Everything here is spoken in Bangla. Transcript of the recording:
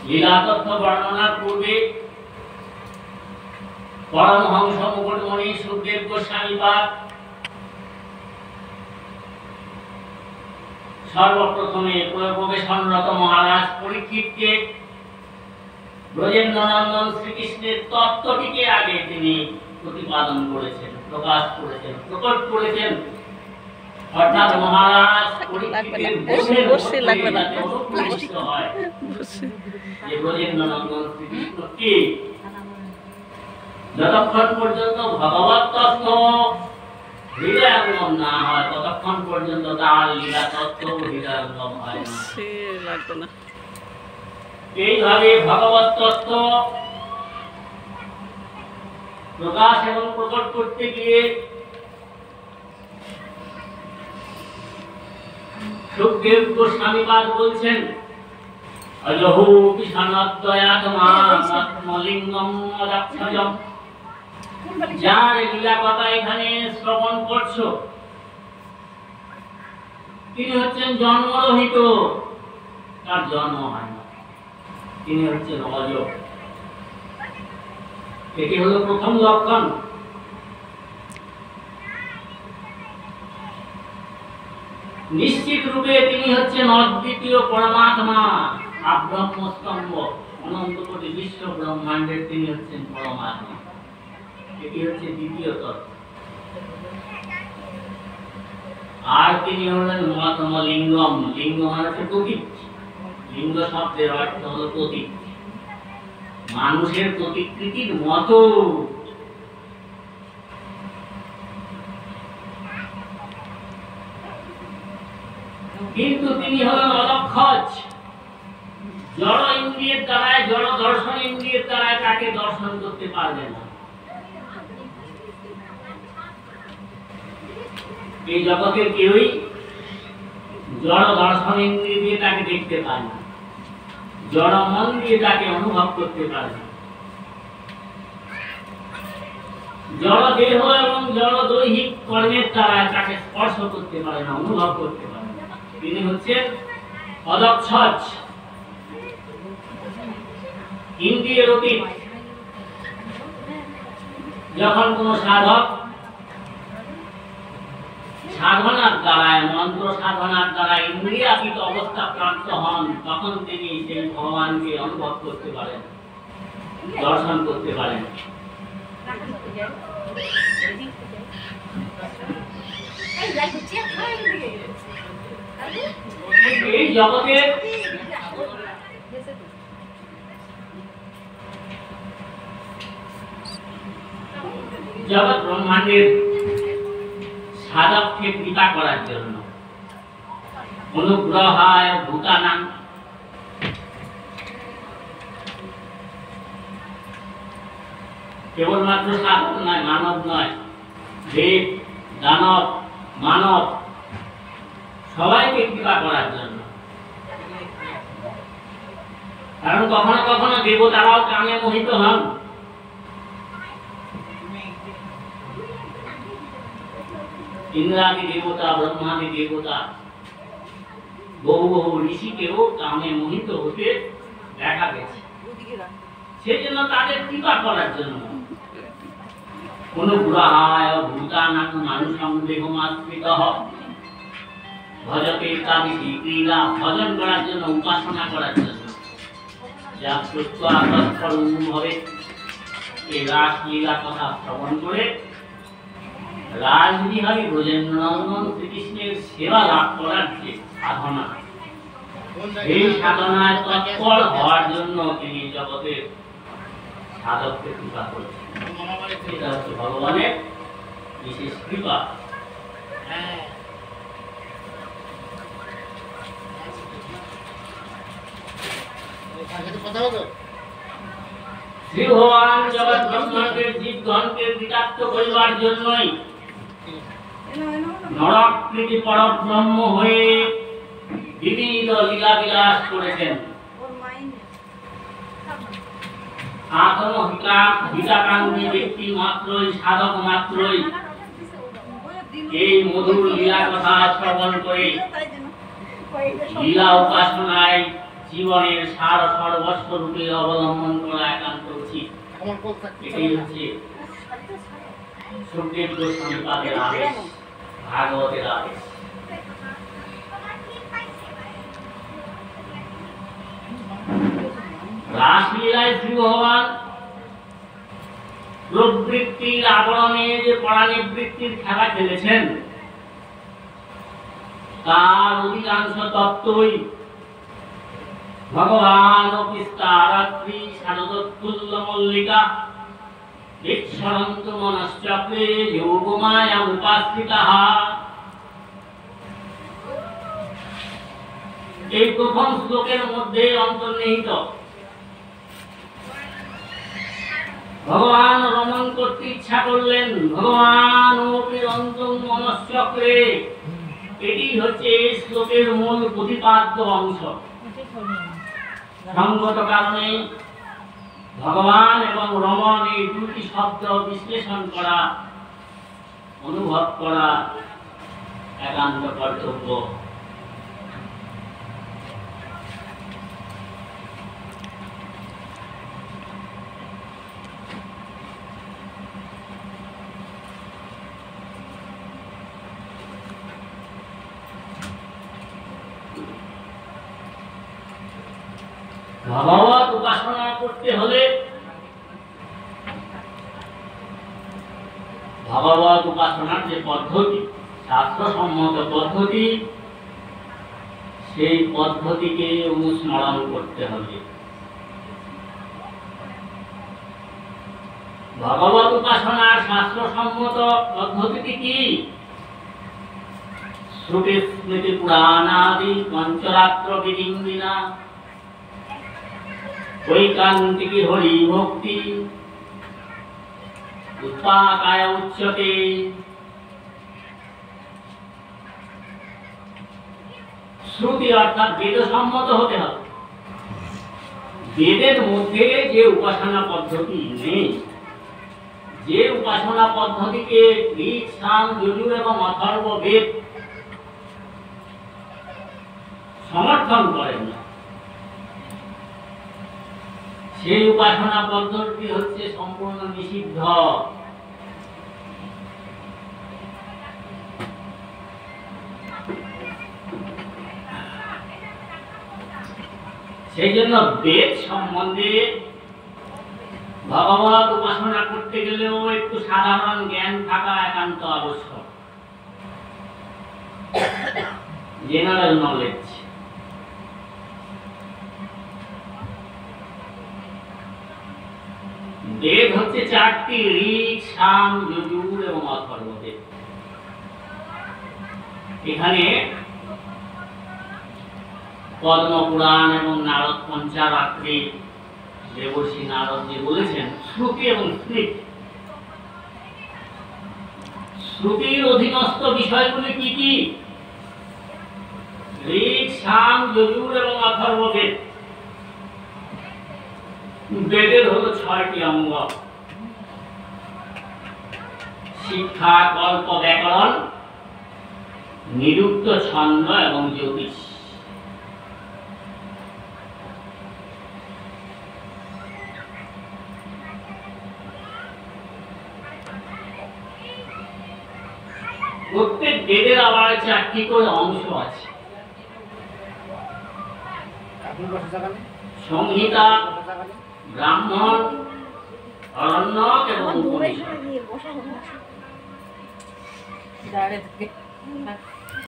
লীলা তথ্য বর্ণনার পূর্বে পরমহংস মুকুটমণি সুখদেব গোস্বামীপাদ সর্বপ্রথমে প্রবেশনরত মহারাজ পরীক্ষিতকে ব্রজেন্দ্রনন্দন শ্রীকৃষ্ণের তত্ত্বটিকে আগে তিনি প্রতিপাদন করেছেন, প্রকাশ করেছেন, প্রকট করেছেন। অর্থাৎ মহারাজ পরীক্ষিতের বসে লাগবে না অনুপ্রবিষ্ট হয় যে ব্রজেন্দ্রনন্দন শ্রীকৃষ্ণ কি, যতক্ষণ পর্যন্ত ভগবত তত্ত্ব হৃদয়ঙ্গম না হয় ততক্ষণ পর্যন্ত তার লীলা তত্ত্ব হৃদয়ঙ্গম হয় না। এইভাবে ভগবত তত্ত্ব প্রকাশ এবং প্রকট করতে গিয়ে সুখদেব গোস্বামীপাদ বলছেন, অজহু কিষাণদ্বয়াত্মাত্মলিঙ্গম অদাক্ষজম। যার লীলা কথা এখানে শ্রবণ করছো তিনি হচ্ছেন জন্মরহিত, তার জন্ম হয় না, তিনি হচ্ছেন অজ। এটি হলো প্রথম লক্ষণ। নিশ্চিত রূপে তিনি হচ্ছেন অদ্বিতীয় পরমাত্মা, আব্রহ্মস্তম্ভ, অনন্ত কোটি বিশ্ব ব্রহ্মাণ্ডের তিনি হচ্ছেন পরমাত্মা। এটি হচ্ছে দ্বিতীয় তত্ত্ব। আর তিনি হলেন মহাত্ম লিঙ্গম। লিঙ্গ মানে হচ্ছে প্রতীক। লিঙ্গ শব্দের অর্থ হলো প্রতীক, মানুষের প্রতিকৃতির মতো। কিন্তু তিনি হলেন অলক্ষজ। জড় ইন্দ্রিয়ের দ্বারায়, জড় দর্শন ইন্দ্রিয়ের দ্বারায় তাকে দর্শন করতে পারবে না। এই জগতের কেউই জড় দর্শন ইন্দ্রিয় দিয়ে তাকে দেখতে পায় না, জড় মন দিয়ে তাকে অনুভব করতে পারে না। জড় দেহ এবং জড় দৈহিক কর্মের দ্বারা তাকে স্পর্শ করতে পারে না, অনুভব করতে পারে না। তিনি হচ্ছেন অদক্ষজ, ইন্দ্রিয়ের অতীত। যখন কোন সাধক সাধনার দ্বারায়, মন্ত্র সাধনার দ্বারা ইন্দ্রিয়াতীত অবস্থা প্রাপ্ত হন, তখন তিনি সেই ভগবানকে অনুভব করতে পারেন, দর্শন করতে পারেন। এই জগতের জগৎ ব্রহ্মাণ্ডের সাধককে কৃপা করার জন্য অনুগ্রহায় ভূতানাং, কেবলমাত্র সাধক নয়, মানব নয়, দেব দানব মানব সবাইকে কৃপা করার জন্য। কারণ কখনো কখনো দেবতারাও কামে মোহিত হন। ইন্দ্রাদি দেবতা, ব্রহ্মাদি দেবতা, বহু বহু ঋষিকেও কামে মোহিত হতে দেখা গেছে। সেই জন্য তাদের কৃপা করার জন্য অনুগ্রহায় ভূতানাং মানুষং দেহমাত্রিতঃ ভজতে তাদিতি ক্রীড়া, ভজন করার জন্য, উপাসনা করার জন্য। যা হবে এই রাসলীলা কথা শ্রবণ করে রাজবিহারী ব্রজেন্দ্রনন্দন শ্রীকৃষ্ণের সেবা লাভ করার যে সাধনা, এই সাধনায় তৎপর হওয়ার জন্য তিনি জগতের সাধককে কৃপা করেছেন। এটা হচ্ছে ভগবানের বিশেষ কৃপা। শ্রী ভগবান জগৎ ব্রহ্মাণ্ডের জীবগণকে বিতাপ্ত করিবার জন্যই নরকৃতি পরব্রহ্ম হয়ে বিবিধ লীলা বিলাস করেছেন। আত্ম হিতাকাঙ্ক্ষী ব্যক্তি মাত্রই, সাধক মাত্রই এই মধুর লীলা কথা শ্রবণ করে লীলা উপাসনায় জীবনের সার সর্বস্ব রূপে অবলম্বন করা একান্ত উচিত। এটাই হচ্ছে সুখদেব গোস্বামী পাদের আদেশ, ভাগবতের আদেশ। রাসলীলায় শ্রী ভগবান প্রবৃত্তির আবরণে যে পরানিবৃত্তির খেলা খেলেছেন, তার অধিকাংশ তত্ত্বই ভগবান অপিস্তারাত্রি শারদোৎফুল্ল মল্লিকা বিচ্ছরন্ত মনশ্চক্রে যোগমায়া উপাশ্রিতাঃ। এই প্রথম শ্লোকের মধ্যে অন্তর্নিহিত ভগবান রমণ করতে ইচ্ছা করলেন, ভগবান অপিরন্তং মনশ্চক্রে, এটি হচ্ছে এই শ্লোকের মূল প্রতিপাদ্য অংশ। সঙ্গত কারণে ভগবান এবং রমণ এই দুটি শব্দ বিশ্লেষণ করা, অনুভব করা একান্ত কর্তব্য। ভগবত উপাসনা করতে হলে ভগবত উপাসনার যে পদ্ধতি, শাস্ত্রসম্মত পদ্ধতি, সেই পদ্ধতিকে অনুস্মরণ করতে হবে। ভগবত উপাসনার শাস্ত্রসম্মত পদ্ধতিটি কি? শ্রুতি স্মৃতি পুরাণাদি পঞ্চরাত্র বিধিনা ঐকান্তিকী হরি ভক্তি উৎপাকায় উচ্যতে। শ্রুতি অর্থাৎ বেদসম্মত হতে হবে। বেদের মধ্যে যে উপাসনা পদ্ধতি নেই, যে উপাসনা পদ্ধতিকে ঋক, সাম, যজুর এবং অথর্ব বেদ সমর্থন করেন না, সেই উপাসনা পদ্ধতি হচ্ছে সম্পূর্ণ নিষিদ্ধ। সেই জন্য বেদ সম্বন্ধে ভগবত উপাসনা করতে গেলেও একটু সাধারণ জ্ঞান থাকা একান্ত আবশ্যক, জেনারেল নলেজ। বেদ হচ্ছে চারটি, ঋক, সাম, যজুর এবং অথর্ব বেদ। এখানে পদ্মপুরাণ এবং নারদ পঞ্চারাত্রি দেবর্ষি নারদ যে বলেছেন, শ্রুতি এবং স্মৃতি। শ্রুতির অধীনস্থ বিষয়গুলি কি কি? ঋক, সাম, যজুর এবং অথর্ব বেদ। বেদের হলো ৬টি অঙ্গ: শিক্ষা, কল্প, ব্যাকরণ, নিরুক্ত, ছন্দ এবং জ্যোতিষ। প্রত্যেক বেদের আবার ৪টি করে অংশ আছে: সংহিতা, ব্রাহ্মণ, অরণ্যক এবং উপনিষদ।